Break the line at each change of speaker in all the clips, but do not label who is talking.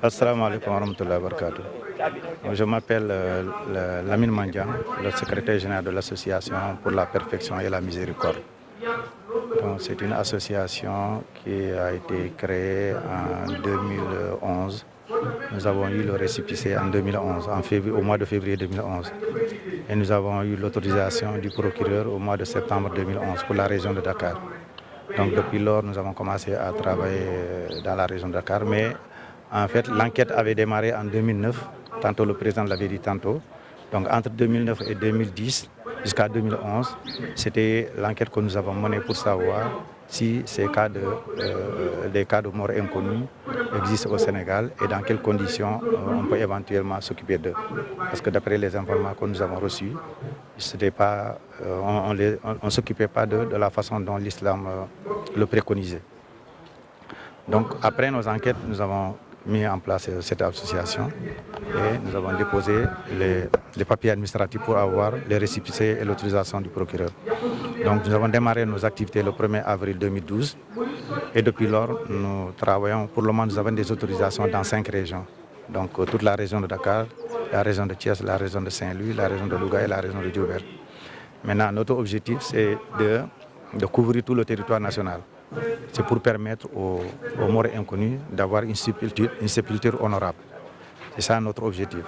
Assalamu alaikum wa rahmatullahi wa barakatuh. Je m'appelle Lamine Mandian, le secrétaire général de l'association pour la perfection et la miséricorde. C'est une association qui a été créée en 2011. Nous avons eu le récépissé en 2011, au mois de février 2011. Et nous avons eu l'autorisation du procureur au mois de septembre 2011 pour la région de Dakar. Donc depuis lors, nous avons commencé à travailler dans la région de Dakar. Mais en fait, l'enquête avait démarré en 2009. Tantôt le président l'avait dit tantôt. Donc entre 2009 et 2010 jusqu'à 2011, c'était l'enquête que nous avons menée pour savoir si des cas de mort inconnus existent au Sénégal et dans quelles conditions on peut éventuellement s'occuper d'eux. Parce que d'après les informations que nous avons reçues, on ne s'occupait pas de la façon dont l'islam le préconisait. Donc après nos enquêtes, nous avons mis en place cette association et nous avons déposé les papiers administratifs pour avoir les récépissés et l'autorisation du procureur. Donc nous avons démarré nos activités le 1er avril 2012 et depuis lors nous travaillons. Pour le moment nous avons des autorisations dans 5 régions. Donc toute la région de Dakar, la région de Thiès, la région de Saint-Louis, la région de Louga et la région de Diourbel. Maintenant notre objectif c'est de couvrir tout le territoire national. C'est pour permettre aux morts inconnus d'avoir une sépulture honorable. C'est ça notre objectif.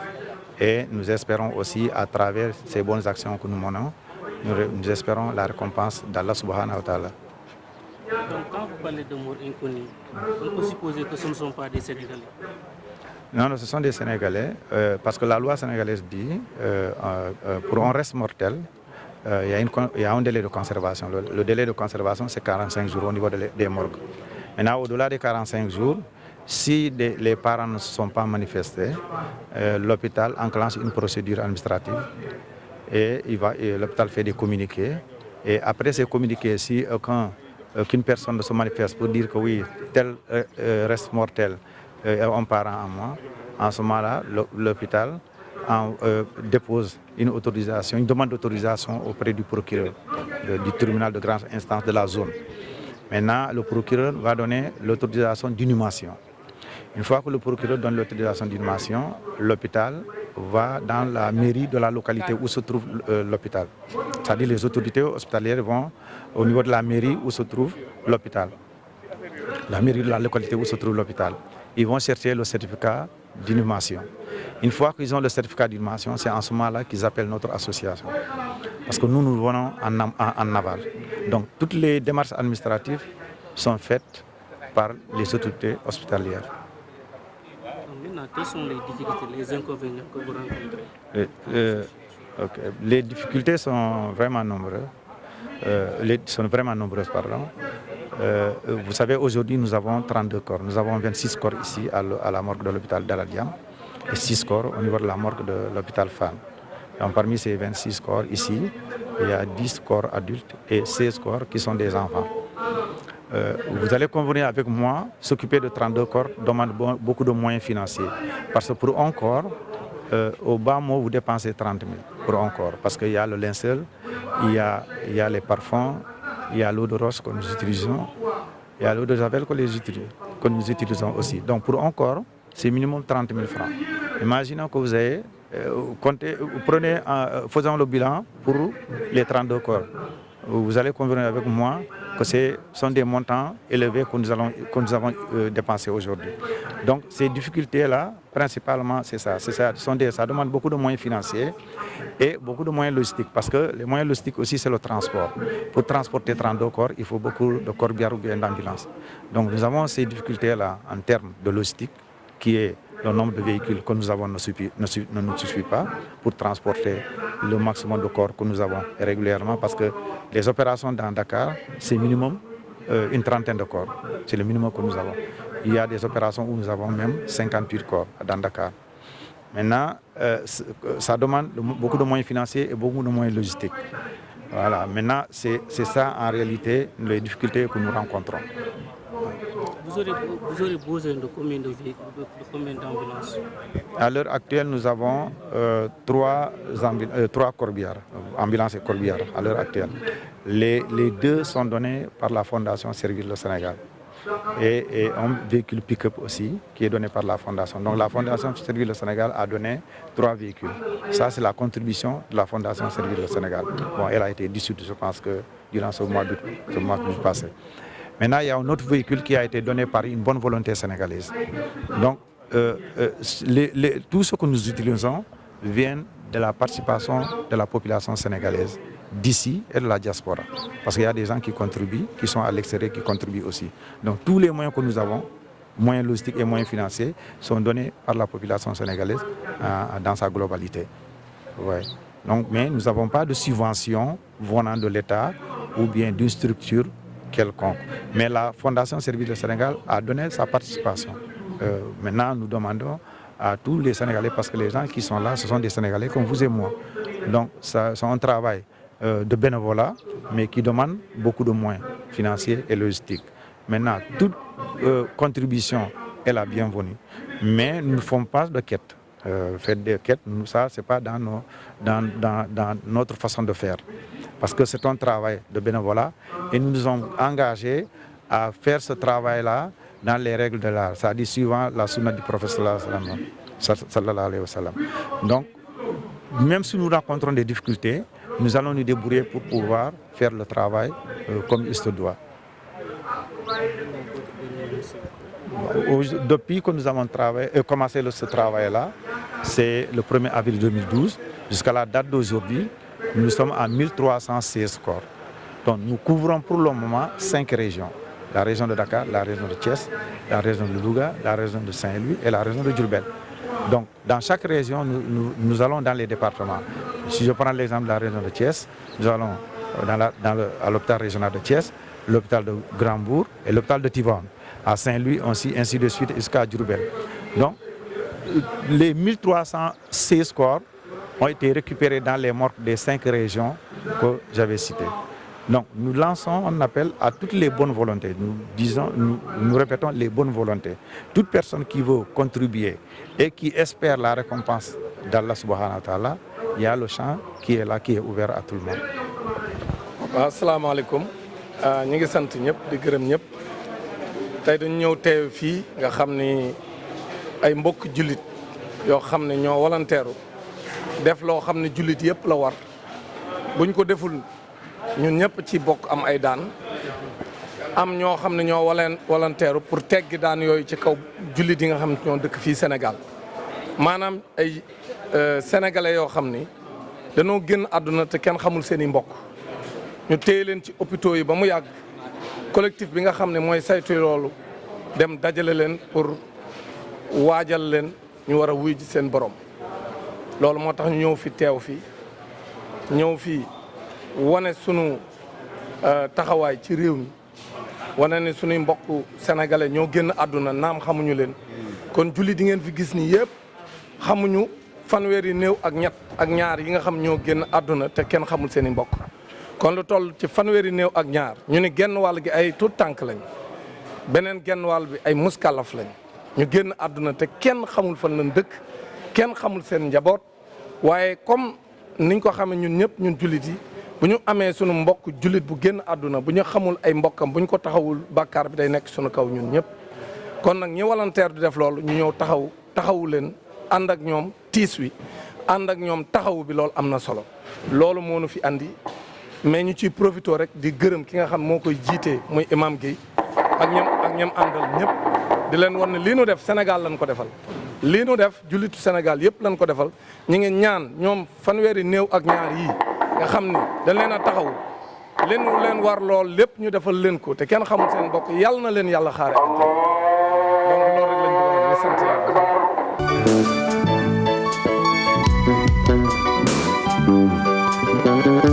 Et nous espérons aussi, à travers ces bonnes actions que nous menons, nous espérons la récompense d'Allah subhanahu wa ta'ala.
Donc quand vous parlez de morts inconnus, on peut supposer que ce ne sont pas des Sénégalais?
Non, ce sont des Sénégalais, parce que la loi sénégalaise dit, pour un reste mortel, il y a un délai de conservation. Le délai de conservation, c'est 45 jours au niveau des morgues. Maintenant, au-delà des 45 jours, si les parents ne se sont pas manifestés, l'hôpital enclenche une procédure administrative et l'hôpital fait des communiqués. Et après ces communiqués, si aucune personne ne se manifeste pour dire que oui, tel reste mortel est un parent à moi, en ce moment-là, l'hôpital dépose une demande d'autorisation auprès du procureur du tribunal de grande instance de la zone. Maintenant, le procureur va donner l'autorisation d'inhumation. Une fois que le procureur donne l'autorisation d'inhumation, l'hôpital va dans la mairie de la localité où se trouve l'hôpital. C'est-à-dire les autorités hospitalières vont au niveau de la mairie où se trouve l'hôpital. La mairie de la localité où se trouve l'hôpital. Ils vont chercher le certificat d'inhumation. Une fois qu'ils ont le certificat d'inhumation, c'est en ce moment-là qu'ils appellent notre association. Parce que nous venons en aval. Donc toutes les démarches administratives sont faites par les autorités hospitalières.
Maintenant, quelles sont les difficultés, les inconvénients que vous rencontrez?
Les difficultés sont vraiment nombreuses. Vous savez, aujourd'hui, nous avons 32 corps. Nous avons 26 corps ici à la morgue de l'hôpital d'Aladiam et 6 corps au niveau de la morgue de l'hôpital Fan. Donc, parmi ces 26 corps ici, il y a 10 corps adultes et 16 corps qui sont des enfants. Vous allez convenir avec moi, s'occuper de 32 corps demande beaucoup de moyens financiers. Parce que pour un corps, au bas mot, vous dépensez 30 000 pour un corps. Parce qu'il y a le linceul, il y a les parfums, il y a l'eau de rose que nous utilisons, il y a l'eau de javel que nous utilisons aussi. Donc pour un corps, c'est minimum 30 000 francs. Imaginons que vous avez faisons le bilan pour les 32 corps. Vous allez convenir avec moi que ce sont des montants élevés que nous avons dépensés aujourd'hui. Donc ces difficultés-là, principalement, c'est ça. Ça demande beaucoup de moyens financiers et beaucoup de moyens logistiques. Parce que les moyens logistiques aussi, c'est le transport. Pour transporter 32 corps, il faut beaucoup de corbières ou bien d'ambulances. Donc nous avons ces difficultés-là en termes de logistique, qui est le nombre de véhicules que nous avons ne nous suffit pas pour transporter le maximum de corps que nous avons régulièrement, parce que les opérations dans Dakar, c'est minimum une trentaine de corps. C'est le minimum que nous avons. Il y a des opérations où nous avons même 58 corps dans Dakar. Maintenant, ça demande beaucoup de moyens financiers et beaucoup de moyens logistiques. Voilà. Maintenant, c'est ça en réalité les difficultés que nous rencontrons.
Vous aurez besoin de combien de véhicules, de combien d'ambulances?
À l'heure actuelle, nous avons 3 corbières, ambulances et corbières à l'heure actuelle. Les 2 sont donnés par la Fondation Servir le Sénégal. et un véhicule pick-up aussi qui est donné par la Fondation. Donc la Fondation Servir le Sénégal a donné 3 véhicules. Ça, c'est la contribution de la Fondation Servir le Sénégal. Bon, elle a été dissoute, je pense que durant ce mois d'août passé. Maintenant, il y a un autre véhicule qui a été donné par une bonne volonté sénégalaise. Donc, tout ce que nous utilisons vient de la participation de la population sénégalaise d'ici et de la diaspora. Parce qu'il y a des gens qui contribuent, qui sont à l'extérieur, qui contribuent aussi. Donc tous les moyens que nous avons, moyens logistiques et moyens financiers, sont donnés par la population sénégalaise dans sa globalité. Ouais. Donc, mais nous n'avons pas de subvention venant de l'État ou bien d'une structure quelconque. Mais la Fondation Servir le Sénégal a donné sa participation. Maintenant, nous demandons à tous les Sénégalais, parce que les gens qui sont là, ce sont des Sénégalais comme vous et moi. Donc, c'est un travail de bénévolat, mais qui demande beaucoup de moyens financiers et logistiques. Maintenant, toute contribution est la bienvenue, mais nous ne faisons pas de quête. Faire des quêtes, ça, ce n'est pas dans notre façon de faire. Parce que c'est un travail de bénévolat et nous nous sommes engagés à faire ce travail-là dans les règles de l'art, c'est-à-dire suivant la sunna du prophète sallallahu alayhi wa sallam. Donc, même si nous rencontrons des difficultés, nous allons nous débrouiller pour pouvoir faire le travail comme il se doit. Depuis que nous avons commencé ce travail-là, c'est le 1er avril 2012, jusqu'à la date d'aujourd'hui, nous sommes à 1316 corps. Donc nous couvrons pour le moment 5 régions. La région de Dakar, la région de Thiès, la région de Louga, la région de Saint-Louis et la région de Diourbel. Donc dans chaque région, nous allons dans les départements. Si je prends l'exemple de la région de Thiès, nous allons à l'hôpital régional de Thiès, l'hôpital de Grand-Bourg et l'hôpital de Tivone. À Saint-Louis aussi, ainsi de suite jusqu'à Diourbel. Donc les 1316 corps ont été récupérés dans les morgues des 5 régions que j'avais citées. Donc nous lançons un appel à toutes les bonnes volontés. Nous répétons les bonnes volontés. Toute personne qui veut contribuer et qui espère la récompense d'Allah subhanahu wa ta'ala, il y a le champ qui est là, qui est ouvert à tout le monde.
Assalamu alaikum. Ñu ngi sant ñëpp di gërëm ñëpp. Tey dañu ñëw teew fii nga xam ni ay mbokk jullit yoo xam ne ñoo volontaire def loo xam ne jullit yëpp la war buñ ko deful ñun ñëpp ci bokk am ay daan am ñoo xam ne ñoo volontaire pour teggi daan yooyu ci kaw jullit yi nga xam ne ñoo dëkk fii Sénégal maanaam ay sénégalais yoo xam ni dañoo génn àdduna te kenn xamul seen i mbokk ñu téye leen ci hôpitaux yi ba mu yàgg collectif bi nga xam ne mooy saytu loolu dem dajale leen pour waajal leen ñu war a wuy ji seen borom loolu moo tax ñu ñëw fi teew fii ñëw fii wane sunu taxawaay ci réew mi wane ne sunuy mbokk sénégalais ñoo génn àdduna naam xamuñu leen kon julli di ngeen fi gis ni yëpp xamuñu fanweeri néew ak ñett ak ñaar yi nga xam ñoo génn àdduna te kenn xamul seen i mbokk kon lu toll ci fanweeri néew ak ñaar ñu ni genn wàll gi ay tuut tànk lañ beneen genn wàll bi ay muskalaf lañ ñu génn àdduna te kenn xamul fan lañ dëkk kenn xamul seen njaboot waaye comme niñ ko xamee ñun ñëpp ñun jullit yi bu ñu amee sunu mbokk jullit bu génn àdduna bu ñu xamul ay mbokkam bu ñu ko taxawul bàkkaar bi day nekk sunu kaw ñun ñëpp kon nag ñi volontaire du def loolu ñu ñëw taxawu leen ànd ak ñoom tiis wi ànd ak ñoom taxawu bi loolu am na solo loolu moo nu fi andi mais ñu ciy profité rek di gërëm ki nga xam moo koy jiitee muy imam Guèye ak ñam àndal ñëpp di leen wan ne lii nu def Sénégal lañ ko defal lii nu def jullitu Sénégal yëpp lañ ko defal ñu ngi ñaan ñoom fanweeri néew ak ñaar yii nga xam ni dañ leen a taxaw leen war lool lépp ñu defal leen ko te kenn xamul seen bokk yàlla na leen yàlla xaare donc loolu rek lañ ko wax sant yàlla